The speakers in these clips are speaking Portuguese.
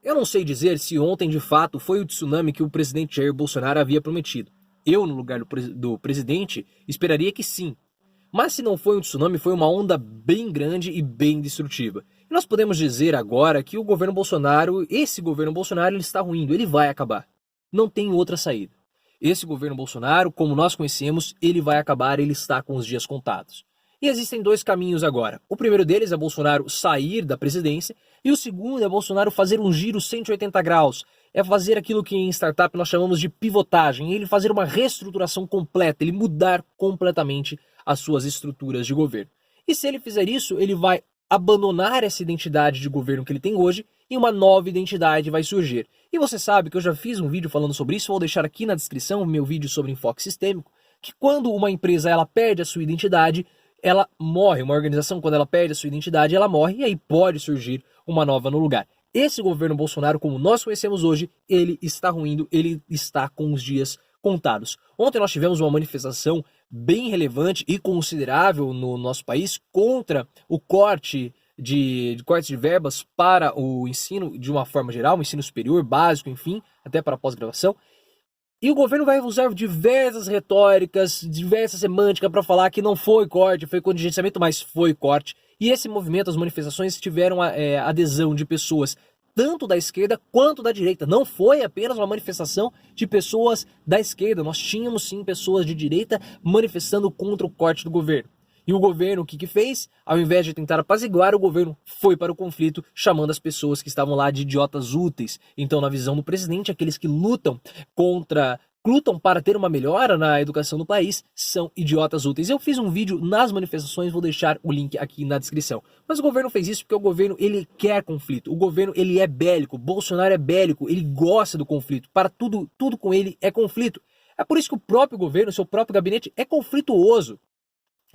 Eu não sei dizer se ontem de fato foi o tsunami que o presidente Jair Bolsonaro havia prometido. Eu, no lugar do presidente, esperaria que sim. Mas se não foi um tsunami, foi uma onda bem grande e bem destrutiva. E nós podemos dizer agora que o governo Bolsonaro, esse governo Bolsonaro, ele está ruindo, ele vai acabar. Não tem outra saída. Esse governo Bolsonaro, como nós conhecemos, ele vai acabar, ele está com os dias contados. E existem dois caminhos agora. O primeiro deles é Bolsonaro sair da presidência e o segundo é Bolsonaro fazer um giro 180 graus. É fazer aquilo que em startup nós chamamos de pivotagem, ele fazer uma reestruturação completa, ele mudar completamente as suas estruturas de governo. E se ele fizer isso, ele vai abandonar essa identidade de governo que ele tem hoje e uma nova identidade vai surgir. E você sabe que eu já fiz um vídeo falando sobre isso, vou deixar aqui na descrição o meu vídeo sobre enfoque sistêmico, que quando uma empresa ela perde a sua identidade, ela morre. Uma organização, quando ela perde a sua identidade, ela morre e aí pode surgir uma nova no lugar. Esse governo Bolsonaro, como nós conhecemos hoje, ele está ruindo, ele está com os dias contados. Ontem nós tivemos uma manifestação bem relevante e considerável no nosso país contra o corte de verbas para o ensino de uma forma geral, o ensino superior, básico, enfim, até para pós-graduação. E o governo vai usar diversas retóricas, diversas semânticas para falar que não foi corte, foi contingenciamento, mas foi corte. E esse movimento, as manifestações tiveram adesão de pessoas tanto da esquerda quanto da direita. Não foi apenas uma manifestação de pessoas da esquerda, nós tínhamos sim pessoas de direita manifestando contra o corte do governo. E o governo o que fez? Ao invés de tentar apaziguar, o governo foi para o conflito, chamando as pessoas que estavam lá de idiotas úteis. Então, na visão do presidente, aqueles que lutam para ter uma melhora na educação do país são idiotas úteis. Eu fiz um vídeo nas manifestações, vou deixar o link aqui na descrição. Mas o governo fez isso porque o governo ele quer conflito. O governo ele é bélico, Bolsonaro é bélico, ele gosta do conflito. Para tudo com ele é conflito. É por isso que o próprio governo, o seu próprio gabinete é conflituoso.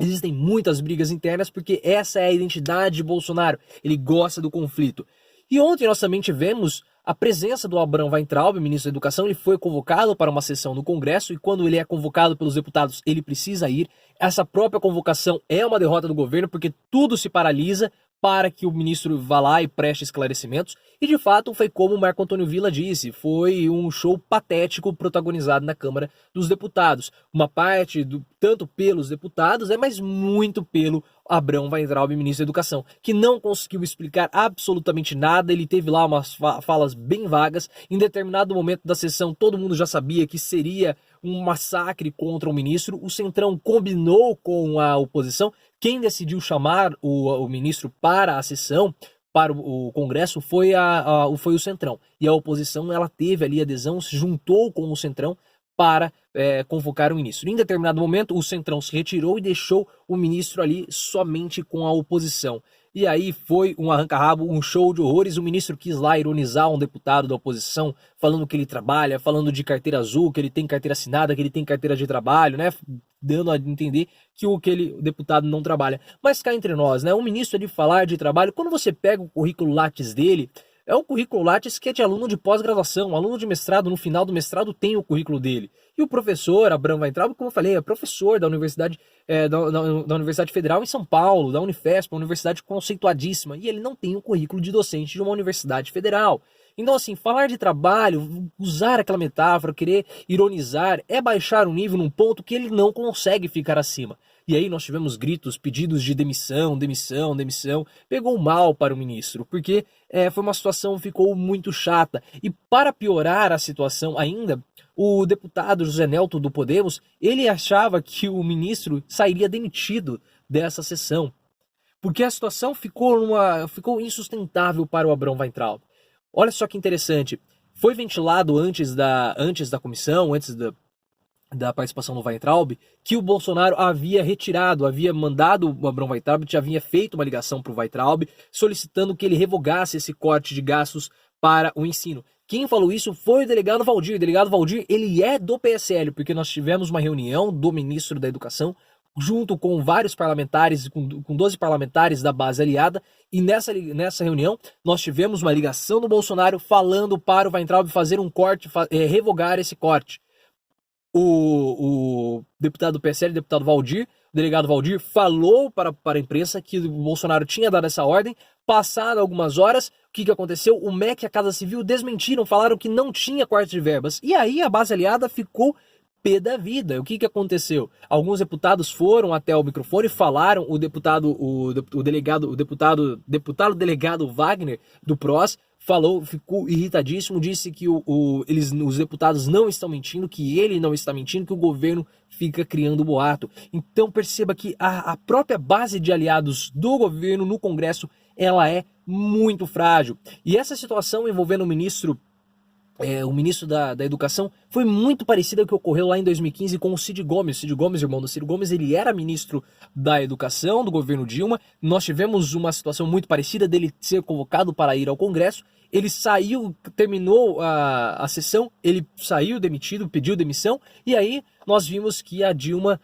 Existem muitas brigas internas porque essa é a identidade de Bolsonaro. Ele gosta do conflito. E ontem nós também tivemos a presença do Abraham Weintraub, ministro da Educação. Ele foi convocado para uma sessão no Congresso e quando ele é convocado pelos deputados, ele precisa ir. Essa própria convocação é uma derrota do governo porque tudo se paralisa para que o ministro vá lá e preste esclarecimentos. E de fato foi como o Marco Antônio Villa disse, foi um show patético protagonizado na Câmara dos Deputados. Uma parte, tanto pelos deputados, mas muito pelo Abraham Weintraub, ministro da Educação, que não conseguiu explicar absolutamente nada. Ele teve lá umas falas bem vagas. Em determinado momento da sessão, todo mundo já sabia que seria um massacre contra o ministro. O Centrão combinou com a oposição. Quem decidiu chamar o ministro para a sessão, para o Congresso, foi o Centrão. E a oposição ela teve ali adesão, se juntou com o Centrão para convocar o ministro. Em determinado momento, o Centrão se retirou e deixou o ministro ali somente com a oposição. E aí foi um arranca-rabo, um show de horrores. O ministro quis lá ironizar um deputado da oposição, falando que ele trabalha, falando de carteira azul, que ele tem carteira assinada, que ele tem carteira de trabalho, né? Dando a entender que aquele deputado não trabalha. Mas cá entre nós, né? O ministro é de falar de trabalho. Quando você pega o currículo Lattes dele, é um currículo Lattes que é de aluno de pós-graduação, aluno de mestrado, no final do mestrado tem o currículo dele. E o professor Abraham Weintraub, como eu falei, é professor da Universidade, da Universidade Federal em São Paulo, da Unifesp, uma universidade conceituadíssima, e ele não tem o currículo de docente de uma universidade federal. Então, assim, falar de trabalho, usar aquela metáfora, querer ironizar, é baixar o nível num ponto que ele não consegue ficar acima. E aí nós tivemos gritos, pedidos de demissão, demissão, demissão. Pegou mal para o ministro, porque foi uma situação que ficou muito chata. E para piorar a situação ainda, o deputado José Nelto do Podemos, ele achava que o ministro sairia demitido dessa sessão. Porque a situação ficou insustentável para o Abraham Weintraub. Olha só que interessante, foi ventilado antes da comissão, antes da participação do Weintraub, que o Bolsonaro havia mandado o Abraham Weintraub, já havia feito uma ligação para o Weintraub, solicitando que ele revogasse esse corte de gastos para o ensino. Quem falou isso foi o delegado Valdir. O delegado Valdir, ele é do PSL, porque nós tivemos uma reunião do ministro da Educação, junto com vários parlamentares, com 12 parlamentares da base aliada, e nessa reunião nós tivemos uma ligação do Bolsonaro falando para o Weintraub fazer um corte, revogar esse corte. O deputado do PSL, o deputado Valdir, o delegado Valdir, falou para a imprensa que o Bolsonaro tinha dado essa ordem. Passado algumas horas, o que aconteceu? O MEC e a Casa Civil desmentiram, falaram que não tinha corte de verbas. E aí a base aliada ficou pé da vida. O que aconteceu? Alguns deputados foram até o microfone e falaram, o deputado delegado Wagner do PROS falou, ficou irritadíssimo, disse que os deputados não estão mentindo, que ele não está mentindo, que o governo fica criando boato. Então perceba que a própria base de aliados do governo no Congresso, ela é muito frágil. E essa situação envolvendo o ministro da Educação foi muito parecida ao que ocorreu lá em 2015 com o Cid Gomes. Cid Gomes, irmão do Ciro Gomes, ele era ministro da Educação do governo Dilma. Nós tivemos uma situação muito parecida dele ser convocado para ir ao Congresso. Ele saiu, terminou a sessão, ele saiu demitido, pediu demissão, e aí nós vimos que a Dilma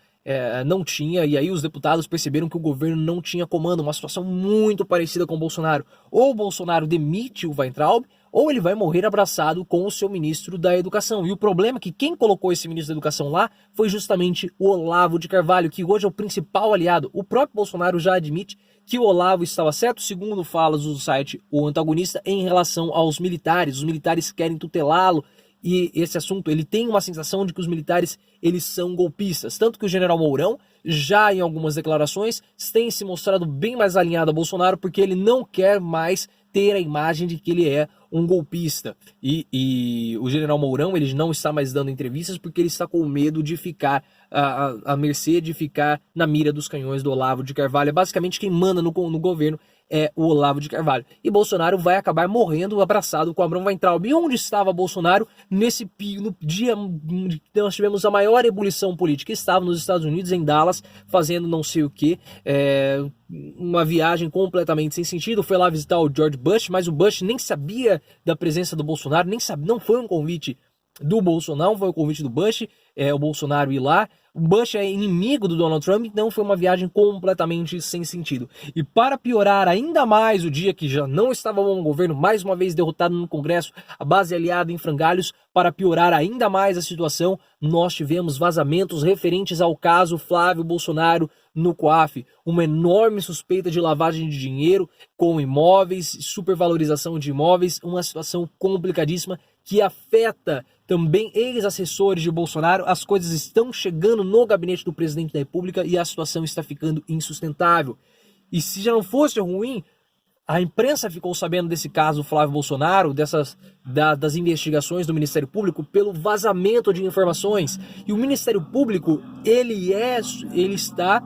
não tinha, e aí os deputados perceberam que o governo não tinha comando, uma situação muito parecida com o Bolsonaro. Ou o Bolsonaro demite o Weintraub, ou ele vai morrer abraçado com o seu ministro da Educação. E o problema é que quem colocou esse ministro da Educação lá foi justamente o Olavo de Carvalho, que hoje é o principal aliado. O próprio Bolsonaro já admite que o Olavo estava certo, segundo falas do site O Antagonista, em relação aos militares. Os militares querem tutelá-lo, e esse assunto, ele tem uma sensação de que os militares, eles são golpistas. Tanto que o general Mourão, já em algumas declarações, tem se mostrado bem mais alinhado a Bolsonaro, porque ele não quer mais ter a imagem de que ele é um golpista. E o general Mourão, ele não está mais dando entrevistas porque ele está com medo de ficar à mercê, de ficar na mira dos canhões do Olavo de Carvalho. É basicamente quem manda no governo é o Olavo de Carvalho. E Bolsonaro vai acabar morrendo abraçado com Abrão Weintraub. E onde estava Bolsonaro no dia que nós tivemos a maior ebulição política? Estava nos Estados Unidos, em Dallas, fazendo não sei o que, uma viagem completamente sem sentido. Foi lá visitar o George Bush, mas o Bush nem sabia da presença do Bolsonaro, não foi um convite do Bolsonaro, foi o convite do Bush, o Bolsonaro ir lá. O Bush é inimigo do Donald Trump, então foi uma viagem completamente sem sentido. E para piorar ainda mais o dia que já não estava bom o governo, mais uma vez derrotado no Congresso, a base aliada em frangalhos, para piorar ainda mais a situação, nós tivemos vazamentos referentes ao caso Flávio Bolsonaro no COAF, uma enorme suspeita de lavagem de dinheiro com imóveis, supervalorização de imóveis, uma situação complicadíssima que afeta também ex-assessores de Bolsonaro. As coisas estão chegando no gabinete do presidente da República e a situação está ficando insustentável. E se já não fosse ruim, a imprensa ficou sabendo desse caso Flávio Bolsonaro, das investigações do Ministério Público pelo vazamento de informações. E o Ministério Público, ele está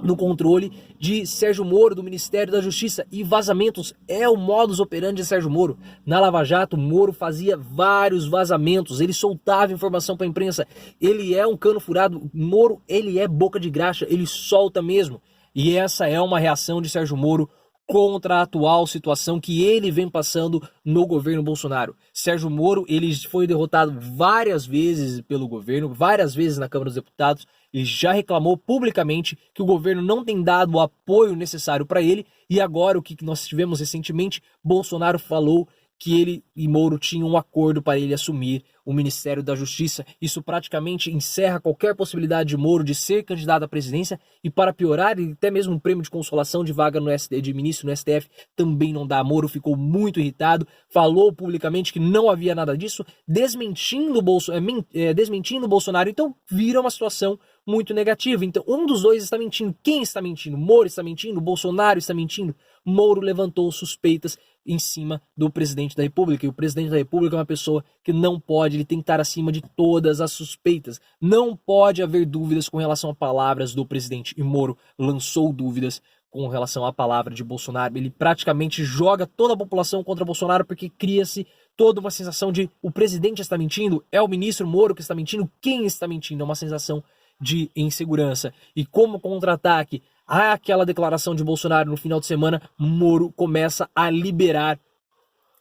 no controle de Sérgio Moro, do Ministério da Justiça, e vazamentos é o modus operandi de Sérgio Moro. Na Lava Jato, Moro fazia vários vazamentos, ele soltava informação para a imprensa, ele é um cano furado. Moro, ele é boca de graxa, ele solta mesmo. E essa é uma reação de Sérgio Moro contra a atual situação que ele vem passando no governo Bolsonaro. Sérgio Moro, ele foi derrotado várias vezes pelo governo, várias vezes na Câmara dos Deputados. Ele já reclamou publicamente que o governo não tem dado o apoio necessário para ele, e agora o que nós tivemos recentemente, Bolsonaro falou que ele e Moro tinham um acordo para ele assumir o Ministério da Justiça. Isso praticamente encerra qualquer possibilidade de Moro de ser candidato à presidência, e para piorar, até mesmo um prêmio de consolação de vaga de ministro no STF também não dá. Moro ficou muito irritado, falou publicamente que não havia nada disso, desmentindo o Bolsonaro. Então vira uma situação muito negativa. Então um dos dois está mentindo. Quem está mentindo? Moro está mentindo? Bolsonaro está mentindo? Moro levantou suspeitas em cima do presidente da República, e o presidente da República é uma pessoa que não pode, ele tem que estar acima de todas as suspeitas, não pode haver dúvidas com relação a palavras do presidente, e Moro lançou dúvidas com relação à palavra de Bolsonaro. Ele praticamente joga toda a população contra Bolsonaro, porque cria-se toda uma sensação de o presidente está mentindo, é o ministro Moro que está mentindo, quem está mentindo? É uma sensação de insegurança. E como contra-ataque àquela declaração de Bolsonaro no final de semana, Moro começa a liberar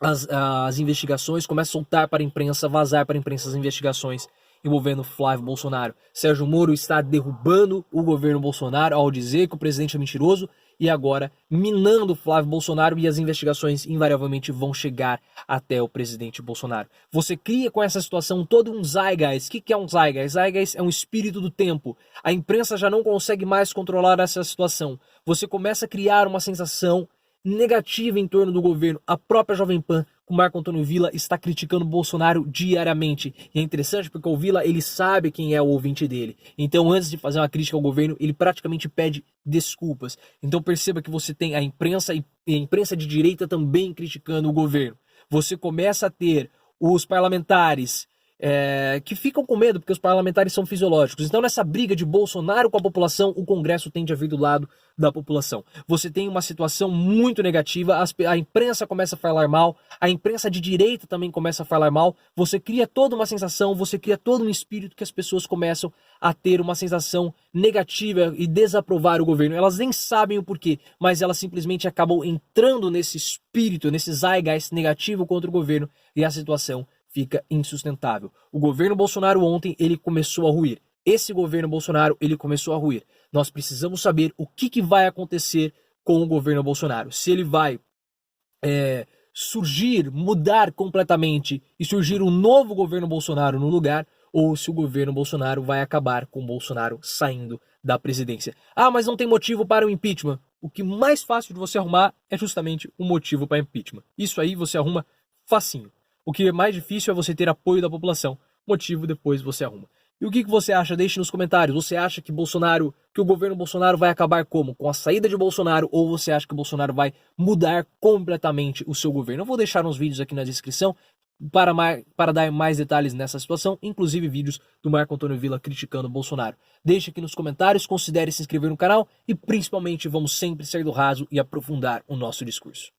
as investigações, começa a soltar para a imprensa, vazar para a imprensa as investigações envolvendo Flávio Bolsonaro. Sérgio Moro está derrubando o governo Bolsonaro ao dizer que o presidente é mentiroso, e agora minando Flávio Bolsonaro, e as investigações invariavelmente vão chegar até o presidente Bolsonaro. Você cria com essa situação todo um zeitgeist. O que é um zeitgeist? Zeitgeist é um espírito do tempo. A imprensa já não consegue mais controlar essa situação. Você começa a criar uma sensação negativa em torno do governo. A própria Jovem Pan, com o Marco Antônio Villa, está criticando o Bolsonaro diariamente. E é interessante porque o Villa, ele sabe quem é o ouvinte dele. Então, antes de fazer uma crítica ao governo, ele praticamente pede desculpas. Então, perceba que você tem a imprensa e a imprensa de direita também criticando o governo. Você começa a ter os parlamentares que ficam com medo, porque os parlamentares são fisiológicos. Então, nessa briga de Bolsonaro com a população, o Congresso tende a vir do lado da população. Você tem uma situação muito negativa, a imprensa começa a falar mal, a imprensa de direita também começa a falar mal, você cria toda uma sensação, você cria todo um espírito que as pessoas começam a ter uma sensação negativa e desaprovar o governo. Elas nem sabem o porquê, mas elas simplesmente acabam entrando nesse espírito, nesse zeitgeist negativo contra o governo, e a situação fica insustentável. O governo Bolsonaro ontem, ele começou a ruir. Esse governo Bolsonaro, ele começou a ruir. Nós precisamos saber o que vai acontecer com o governo Bolsonaro. Se ele vai surgir, mudar completamente e surgir um novo governo Bolsonaro no lugar, ou se o governo Bolsonaro vai acabar com o Bolsonaro saindo da presidência. Ah, mas não tem motivo para o impeachment. O que mais fácil de você arrumar é justamente o motivo para impeachment. Isso aí você arruma facinho. O que é mais difícil é você ter apoio da população. Motivo depois você arruma. E o que você acha? Deixe nos comentários. Você acha que o governo Bolsonaro vai acabar como? Com a saída de Bolsonaro? Ou você acha que o Bolsonaro vai mudar completamente o seu governo? Eu vou deixar uns vídeos aqui na descrição para dar mais detalhes nessa situação, inclusive vídeos do Marco Antônio Villa criticando o Bolsonaro. Deixe aqui nos comentários, considere se inscrever no canal e principalmente vamos sempre sair do raso e aprofundar o nosso discurso.